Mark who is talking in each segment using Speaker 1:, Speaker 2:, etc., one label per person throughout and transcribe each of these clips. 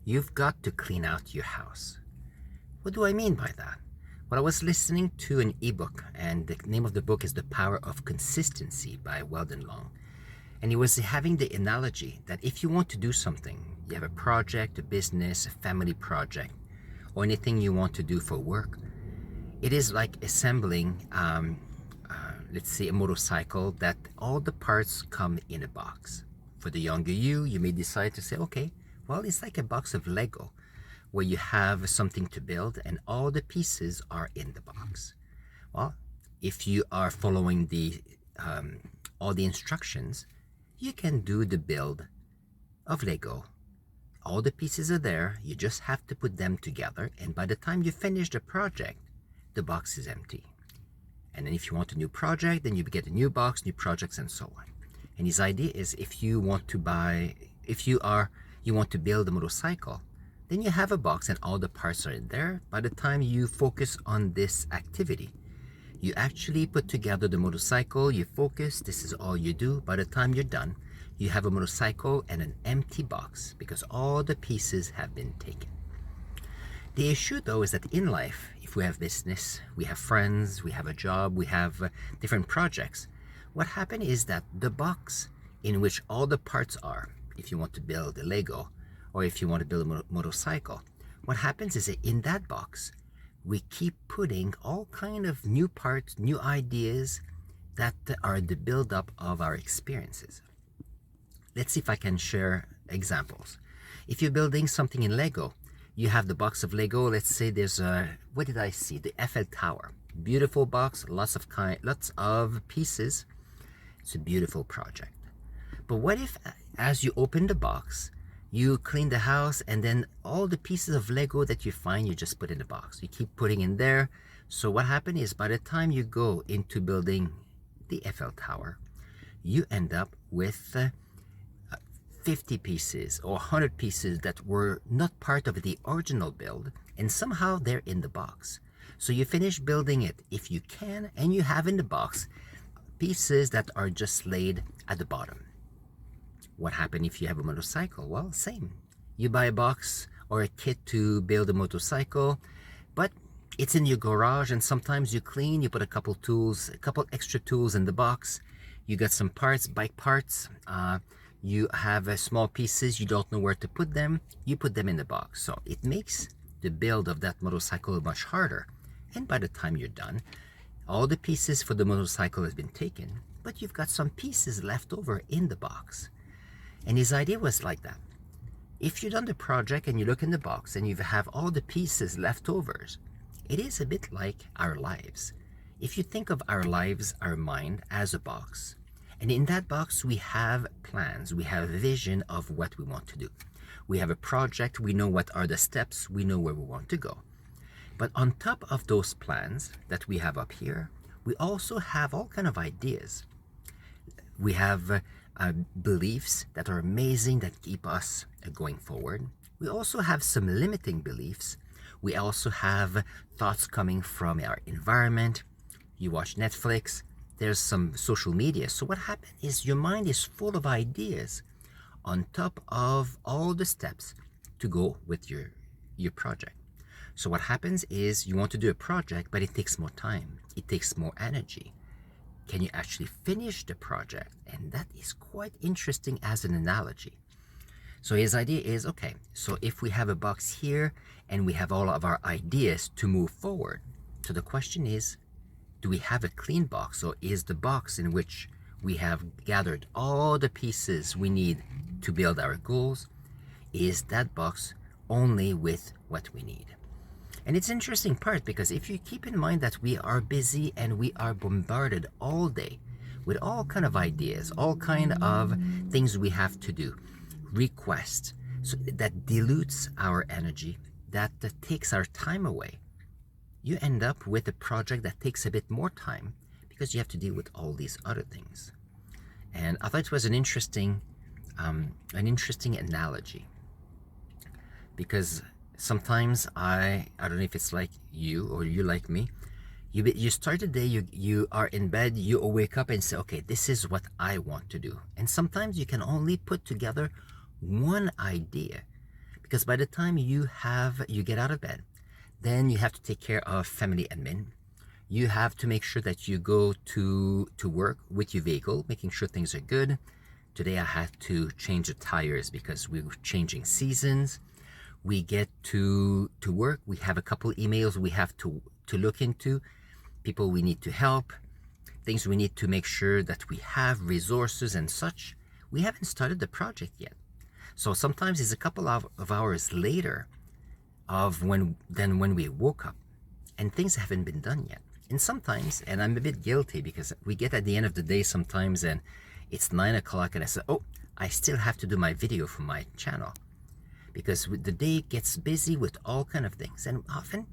Speaker 1: You've got to clean out your house. What do I mean by that? Well, I was listening to an ebook, and the name of the book is The Power of Consistency by Weldon Long. And he was having the analogy that if you want to do something, you have a project, a business, a family project, or anything you want to do for work, it is like assembling, let's say, a motorcycle that all the parts come in a box. For the younger you may decide to say, okay, well, it's like a box of Lego where you have something to build and all the pieces are in the box. Well, if you are following all the instructions, you can do the build of Lego. All the pieces are there, you just have to put them together, and by the time you finish the project, the box is empty. And then if you want a new project, then you get a new box, new projects, and so on. And his idea is if you want to build a motorcycle, then you have a box and all the parts are in there. By the time you focus on this activity, you actually put together the motorcycle, you focus, this is all you do. By the time you're done, you have a motorcycle and an empty box because all the pieces have been taken. The issue though is that in life, if we have business, we have friends, we have a job, we have different projects, what happens is that the box in which all the parts are, if you want to build a Lego or if you want to build a motorcycle, what happens is that in that box, we keep putting all kind of new parts, new ideas that are the build-up of our experiences. Let's see if I can share examples. If you're building something in Lego, you have the box of Lego. Let's say there's what did I see? The Eiffel Tower. Beautiful box, lots of pieces. It's a beautiful project. But what if, as you open the box, you clean the house and then all the pieces of Lego that you find, you just put in the box. You keep putting in there. So what happened is by the time you go into building the Eiffel Tower, you end up with 50 pieces or 100 pieces that were not part of the original build, and somehow they're in the box. So you finish building it if you can, and you have in the box pieces that are just laid at the bottom. What happened if you have a motorcycle? Well, same. You buy a box or a kit to build a motorcycle, but it's in your garage, and sometimes you clean, you put a couple extra tools in the box. You got some parts, bike parts, you have small pieces, you don't know where to put them, you put them in the box. So it makes the build of that motorcycle much harder. And by the time you're done, all the pieces for the motorcycle has been taken, but you've got some pieces left over in the box. And his idea was like that. If you've done the project and you look in the box and you have all the pieces leftovers, it is a bit like our lives. If you think of our lives, our mind as a box, and in that box we have plans, we have a vision of what we want to do. We have a project, we know what are the steps, we know where we want to go. But on top of those plans that we have up here, we also have all kind of ideas. We have beliefs that are amazing, that keep us going forward. We also have some limiting beliefs. We also have thoughts coming from our environment. You watch Netflix, there's some social media. So what happens is your mind is full of ideas on top of all the steps to go with your project. So what happens is you want to do a project, but it takes more time. It takes more energy. Can you actually finish the project? And that is quite interesting as an analogy. So his idea is, okay, so if we have a box here and we have all of our ideas to move forward, so the question is, do we have a clean box, or is the box in which we have gathered all the pieces we need to build our goals, is that box only with what we need? And it's an interesting part, because if you keep in mind that we are busy and we are bombarded all day with all kind of ideas, all kind of things we have to do, requests, so that dilutes our energy, that takes our time away, you end up with a project that takes a bit more time because you have to deal with all these other things. And I thought it was an interesting analogy, because sometimes I don't know if it's like you or you like me, you start the day, you are in bed, you wake up and say, okay, this is what I want to do. And sometimes you can only put together one idea, Because by the time you get out of bed, then you have to take care of family admin. You have to make sure that you go to work with your vehicle, making sure things are good. Today I had to change the tires because we were changing seasons. We get to work. We have a couple emails we have to look into, people we need to help, things we need to make sure that we have resources and such. We haven't started the project yet. So sometimes it's a couple of hours later than when we woke up, and things haven't been done yet. And sometimes, and I'm a bit guilty because we get at the end of the day sometimes and it's 9 o'clock and I say, oh, I still have to do my video for my channel. Because the day gets busy with all kind of things, and often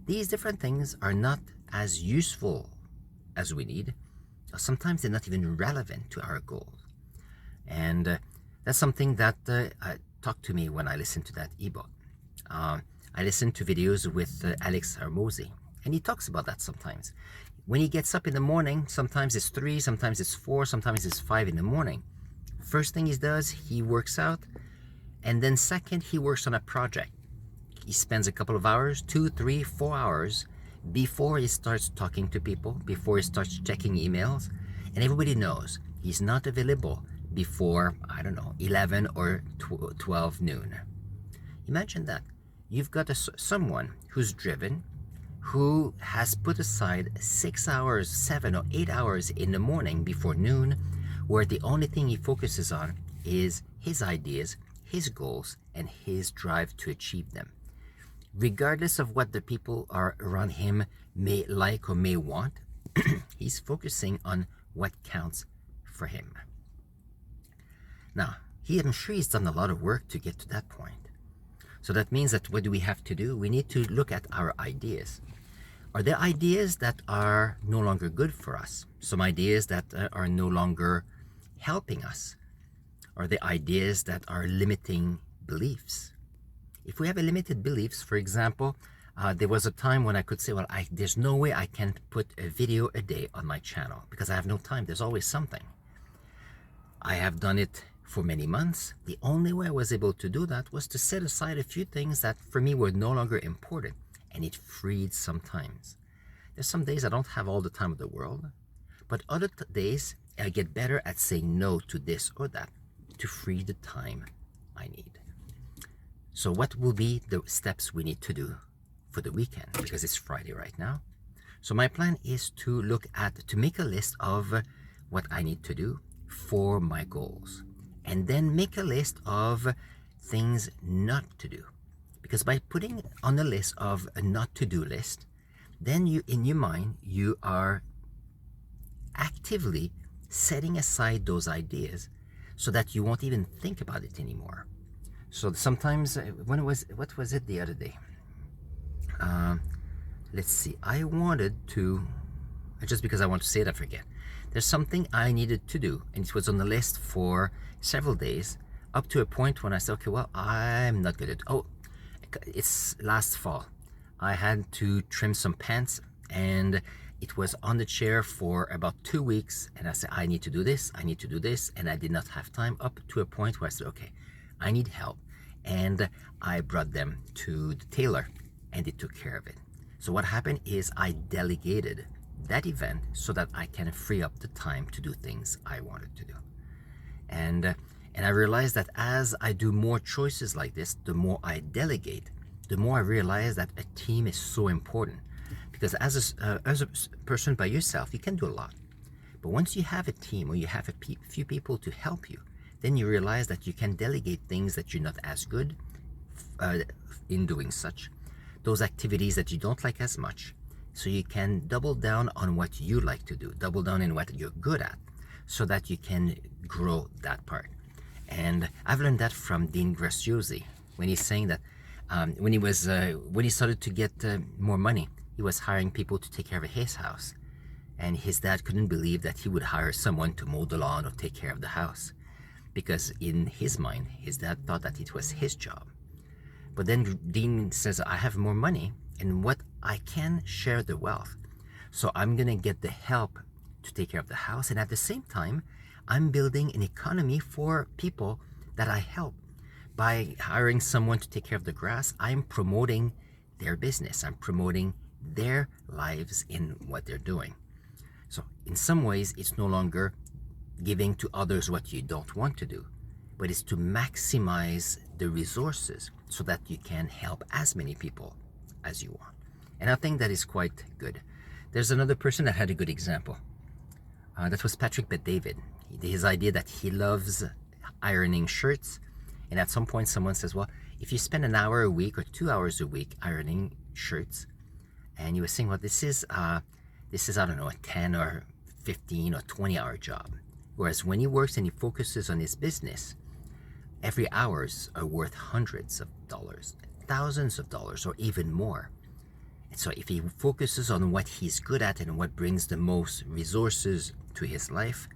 Speaker 1: these different things are not as useful as we need. Sometimes they're not even relevant to our goals, and that's something that talked to me when I listened to that ebook. I listen to videos with Alex Hermosi, and he talks about that sometimes. When he gets up in the morning, sometimes it's 3, sometimes it's 4, sometimes it's 5 in the morning. First thing he does, he works out. And then second, he works on a project. He spends a couple of hours, 2, 3, 4 hours before he starts talking to people, before he starts checking emails. And everybody knows he's not available before, I don't know, 11 or 12 noon. Imagine that. You've got someone who's driven, who has put aside 6 hours, 7 or 8 hours in the morning before noon, where the only thing he focuses on is his ideas, his goals, and his drive to achieve them. Regardless of what the people are around him may like or may want, he's focusing on what counts for him. Now, I'm sure he's done a lot of work to get to that point. So that means that what do we have to do? We need to look at our ideas. Are there ideas that are no longer good for us? Some ideas that are no longer helping us? Are the ideas that are limiting beliefs? If we have a limited beliefs, for example, there was a time when I could say, well, there's no way I can put a video a day on my channel because I have no time. There's always something. I have done it for many months. The only way I was able to do that was to set aside a few things that for me were no longer important, and it freed sometimes. There's some days I don't have all the time of the world, but other days I get better at saying no to this or that to free the time I need. So what will be the steps we need to do for the weekend? Because it's Friday right now. So my plan is to make a list of what I need to do for my goals. And then make a list of things not to do. Because by putting on a list of a not to do list, then in your mind, you are actively setting aside those ideas so that you won't even think about it anymore. So sometimes, what was it the other day? Let's see, I wanted to, just because I want to say it, I forget. There's something I needed to do, and it was on the list for several days, up to a point when I said, okay, well, I'm not good at, it's last fall. I had to trim some pants, and it was on the chair for about 2 weeks, and I said, I need to do this, and I did not have time, up to a point where I said, okay, I need help. And I brought them to the tailor, and they took care of it. So what happened is I delegated that event so that I can free up the time to do things I wanted to do. And I realized that as I do more choices like this, the more I delegate, the more I realize that a team is so important. Because as a person by yourself, you can do a lot. But once you have a team or you have a few people to help you, then you realize that you can delegate things that you're not as good in doing such, those activities that you don't like as much. So you can double down on what you like to do, double down in what you're good at, so that you can grow that part. And I've learned that from Dean Graziosi when he's saying that when he started to get more money, he was hiring people to take care of his house. And his dad couldn't believe that he would hire someone to mow the lawn or take care of the house. Because in his mind, his dad thought that it was his job. But then Dean says, I have more money, and what I can share the wealth. So I'm going to get the help to take care of the house. And at the same time, I'm building an economy for people that I help. By hiring someone to take care of the grass, I'm promoting their business. I'm promoting their lives in what they're doing. So in some ways, it's no longer giving to others what you don't want to do, but it's to maximize the resources so that you can help as many people as you want. And I think that is quite good. There's another person that had a good example. That was Patrick Bet-David. His idea that he loves ironing shirts, and at some point someone says, well, if you spend an hour a week or 2 hours a week ironing shirts, and he was saying, well, this is I don't know, a 10 or 15 or 20-hour job. Whereas when he works and he focuses on his business, every hours are worth hundreds of dollars, thousands of dollars, or even more. And so if he focuses on what he's good at and what brings the most resources to his life,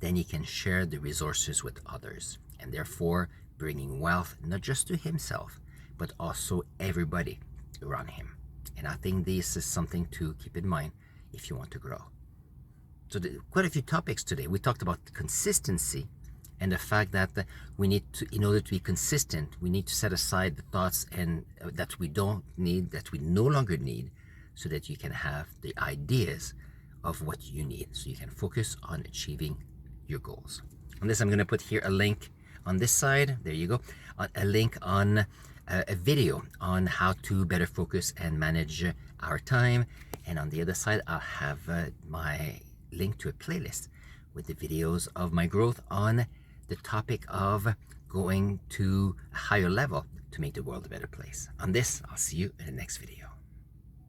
Speaker 1: then he can share the resources with others, and therefore bringing wealth not just to himself, but also everybody around him. And I think this is something to keep in mind if you want to grow. So quite a few topics today. We talked about consistency and the fact that we need to, in order to be consistent, we need to set aside the thoughts and that we don't need, that we no longer need, so that you can have the ideas of what you need, so you can focus on achieving your goals. On this, I'm going to put here a link on this side. There you go. A link on a video on how to better focus and manage our time. And on the other side, I'll have my link to a playlist with the videos of my growth on the topic of going to a higher level to make the world a better place. On this, I'll see you in the next video.